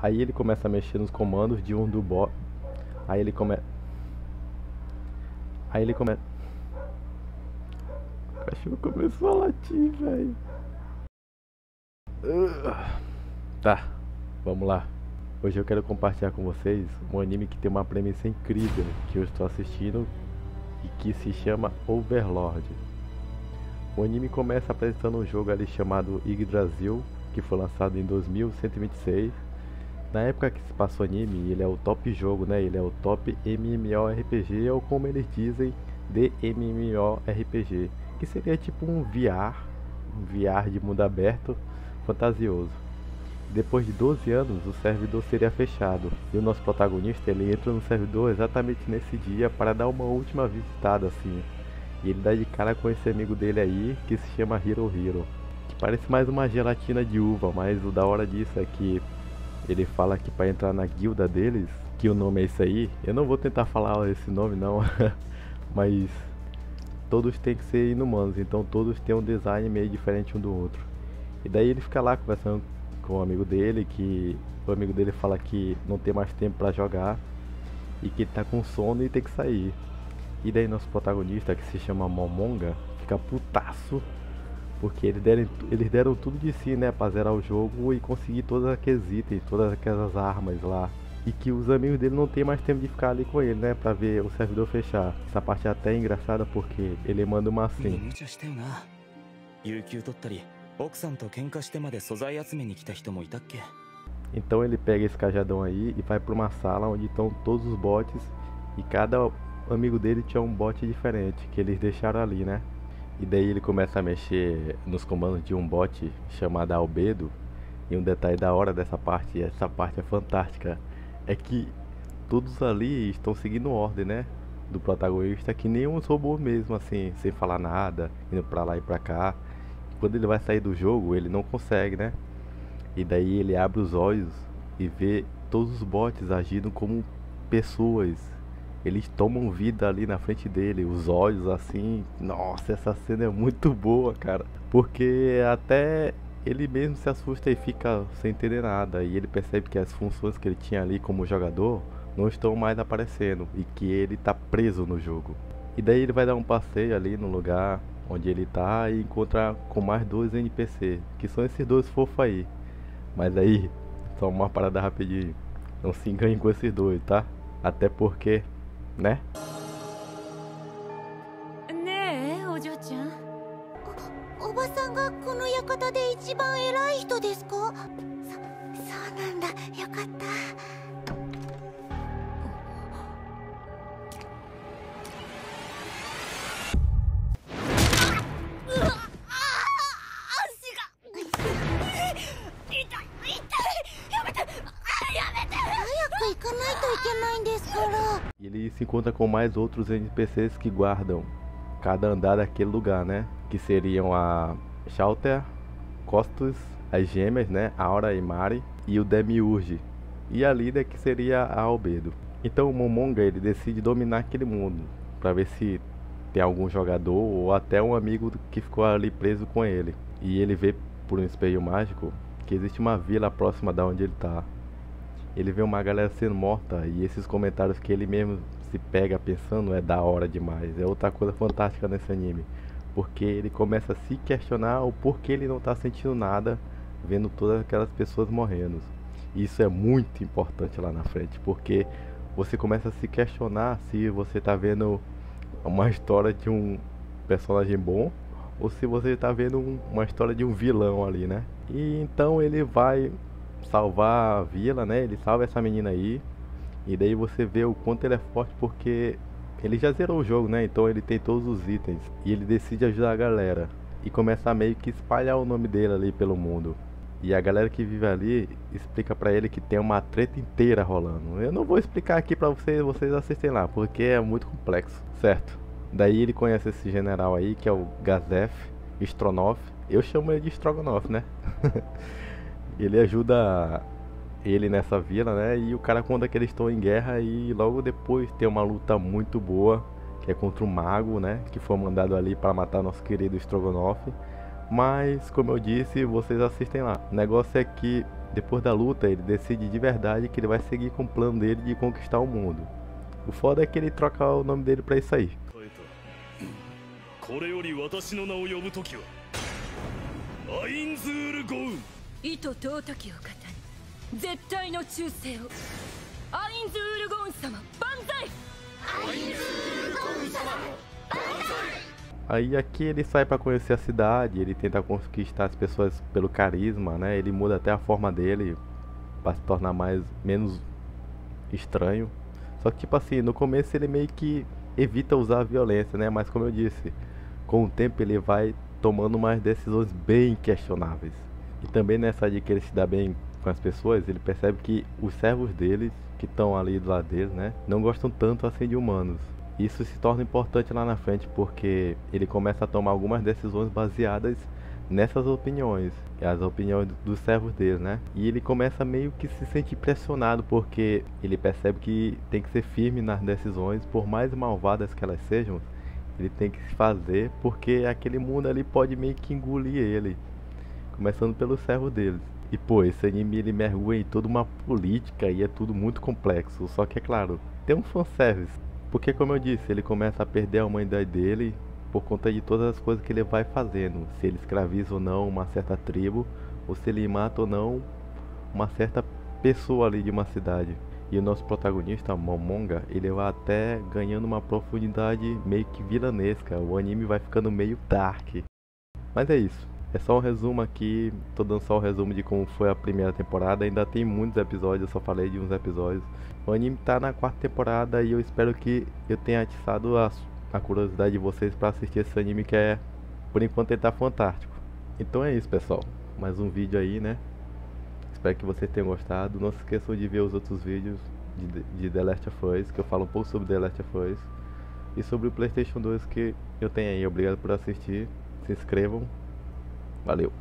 Aí ele começa a mexer nos comandos de um do bot. Aí ele come... Aí ele começa... O cachorro começou a latir, velho. Tá, vamos lá. Hoje eu quero compartilhar com vocês um anime que tem uma premissa incrível que eu estou assistindo e que se chama Overlord. O anime começa apresentando um jogo ali chamado Yggdrasil, que foi lançado em 2126. Na época que se passou o anime, ele é o top jogo, né? Ele é o top MMORPG, ou como eles dizem, de MMORPG, que seria tipo um VR de mundo aberto fantasioso. Depois de 12 anos, o servidor seria fechado, e o nosso protagonista ele entra no servidor exatamente nesse dia para dar uma última visitada assim. E ele dá de cara com esse amigo dele aí, que se chama Hiro Hiro, que parece mais uma gelatina de uva, mas o da hora disso é que ele fala que para entrar na guilda deles, que o nome é isso aí, eu não vou tentar falar esse nome não, mas todos têm que ser inumanos, então todos têm um design meio diferente um do outro. E daí ele fica lá conversando com o amigo dele, que o amigo dele fala que não tem mais tempo pra jogar e que ele tá com sono e tem que sair. E daí nosso protagonista, que se chama Momonga, fica putaço porque eles deram tudo de si, né, pra zerar o jogo e conseguir todos aqueles itens, todas aquelas armas lá. E que os amigos dele não tem mais tempo de ficar ali com ele, né, pra ver o servidor fechar. Essa parte é até engraçada porque ele manda uma assim. Então ele pega esse cajadão aí e vai pra uma sala onde estão todos os bots. E cada amigo dele tinha um bot diferente, que eles deixaram ali, né. E daí ele começa a mexer nos comandos de um bot chamado Albedo. E um detalhe da hora dessa parte, e essa parte é fantástica, é que todos ali estão seguindo ordem, né, do protagonista, que nem uns robôs mesmo, assim, sem falar nada, indo pra lá e pra cá. Quando ele vai sair do jogo, ele não consegue, né? E daí ele abre os olhos e vê todos os bots agindo como pessoas. Eles tomam vida ali na frente dele, os olhos assim. Nossa, essa cena é muito boa, cara. Porque até ele mesmo se assusta e fica sem entender nada. E ele percebe que as funções que ele tinha ali como jogador não estão mais aparecendo e que ele tá preso no jogo. E daí ele vai dar um passeio ali no lugar onde ele tá e encontra com mais dois NPC, que são esses dois fofos aí. Mas aí, só uma parada rapidinho, não se engane com esses dois, tá? Até porque, né? ねえお嬢ちゃん。おばさんがこの館で一番偉い人ですか？そうなんだ、よかった。E ele se encontra com mais outros NPCs que guardam cada andar daquele lugar, né? Que seriam a Shelter, Costus, as gêmeas, né? Aura e Mari, e o Demiurge. E a líder que seria a Albedo. Então o Momonga ele decide dominar aquele mundo, para ver se tem algum jogador ou até um amigo que ficou ali preso com ele. E ele vê por um espelho mágico que existe uma vila próxima da onde ele tá. Ele vê uma galera sendo morta e esses comentários que ele mesmo se pega pensando é da hora demais. É outra coisa fantástica nesse anime, porque ele começa a se questionar o porquê ele não tá sentindo nada vendo todas aquelas pessoas morrendo. E isso é muito importante lá na frente, porque você começa a se questionar se você tá vendo uma história de um personagem bom ou se você tá vendo uma história de um vilão ali, né? E então ele vai salvar a vila, né? Ele salva essa menina aí. E daí você vê o quanto ele é forte, porque ele já zerou o jogo, né? Então ele tem todos os itens. E ele decide ajudar a galera. E começa a meio que espalhar o nome dele ali pelo mundo. E a galera que vive ali explica pra ele que tem uma treta inteira rolando. Eu não vou explicar aqui pra vocês, vocês assistem lá, porque é muito complexo, certo? Daí ele conhece esse general aí, que é o Gazef Stronoff. Eu chamo ele de Strogonoff, né? Ele ajuda ele nessa vila, né? E o cara conta que eles estão em guerra e logo depois tem uma luta muito boa, que é contra o mago, né? Que foi mandado ali para matar nosso querido Strogonoff. Mas, como eu disse, vocês assistem lá. O negócio é que Depois da luta, ele decide de verdade que ele vai seguir com o plano dele de conquistar o mundo. O foda é que ele troca o nome dele pra isso aí. Aí aqui ele sai pra conhecer a cidade, ele tenta conquistar as pessoas pelo carisma, né? Ele muda até a forma dele pra se tornar menos estranho. Só que tipo assim, no começo ele meio que evita usar a violência, né? Mas como eu disse, com o tempo ele vai tomando umas decisões bem questionáveis. E também nessa de que ele se dá bem com as pessoas, ele percebe que os servos deles, que estão ali do lado dele, né? Não gostam tanto assim de humanos. Isso se torna importante lá na frente porque ele começa a tomar algumas decisões baseadas nessas opiniões, as opiniões dos servos dele, né? E ele começa meio que se sentir pressionado porque ele percebe que tem que ser firme nas decisões, por mais malvadas que elas sejam, ele tem que se fazer porque aquele mundo ali pode meio que engolir ele, começando pelos servos deles. E pô, esse anime ele mergulha em toda uma política e é tudo muito complexo, só que é claro, tem um fanservice. Porque como eu disse, ele começa a perder a humanidade dele por conta de todas as coisas que ele vai fazendo. Se ele escraviza ou não uma certa tribo, ou se ele mata ou não uma certa pessoa ali de uma cidade. E o nosso protagonista, Momonga, ele vai até ganhando uma profundidade meio que vilanesca. O anime vai ficando meio dark. Mas é isso. É só um resumo aqui, tô dando só um resumo de como foi a primeira temporada, ainda tem muitos episódios, eu só falei de uns episódios. O anime tá na 4ª temporada e eu espero que eu tenha atiçado a curiosidade de vocês pra assistir esse anime que é, por enquanto ele tá fantástico. Então é isso pessoal, mais um vídeo aí, né? Espero que vocês tenham gostado, não se esqueçam de ver os outros vídeos de The Last of Us, que eu falo um pouco sobre The Last of Us e sobre o PlayStation 2 que eu tenho aí. Obrigado por assistir, se inscrevam. Valeu!